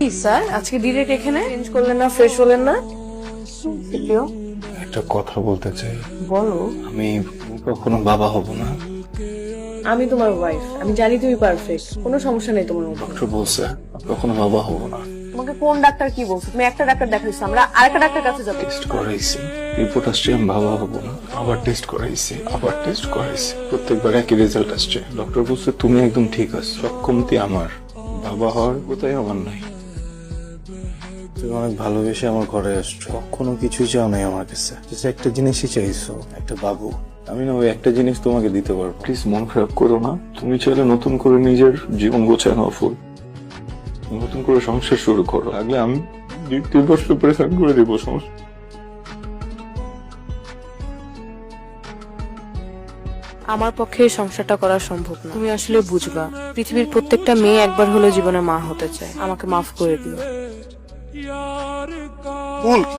কি স্যার, আজকে ডিরেক্ট এখানে চেঞ্জ করলেন না, ফ্রেশ হলেন না? একটা কথা বলতে চাই। বলো। আমি কখনো বাবা হব না। আমি তোমার ওয়াইফ, আমি জানি তুমি পারফেক্ট, কোনো সমস্যা নেই তোমার মধ্যে। ডক্টর বলছে কখনো বাবা হব না। তোমাকে কোন ডাক্তার কি বলছে? তুমি একটা ডাক্তার দেখাইছো, আমরা আরেকটা ডাক্তার কাছে যাবো। টেস্ট করাইছি, রিপোর্ট আসছে আমি বাবা হব না। আবার টেস্ট করাইছি, আবার টেস্ট করাইছি, প্রত্যেকবার একই রেজাল্ট আসছে। ডক্টর বলছে তুমি একদম ঠিক আছো, সব কমতি আমার, বাবা হওয়ার কোথায় আমার নাই। তুমি অনেক ভালোবেসে আমার ঘরে আসছো, কোনো কিছুই চাও নাই আমার কাছে, just একটা জিনিসই চাইছো, একটা বাবু। আমি না ওই একটা জিনিস তোমাকে দিতে পারবো। প্লিজ মন খারাপ করো না, তুমি চাইলে নতুন করে নিজের জীবন গোছায় নাও ফুল, নতুন করে সংসার শুরু করো। লাগলে আমি 2-3 বছর প্রেসান করে দিব, সমস্যা। আমার পক্ষে এই সংসারটা করা সম্ভব না, তুমি আসলে বুঝবা। পৃথিবীর প্রত্যেকটা মেয়ে একবার হলেও জীবনে মা হতে চায়, আমাকে মাফ করে দিও।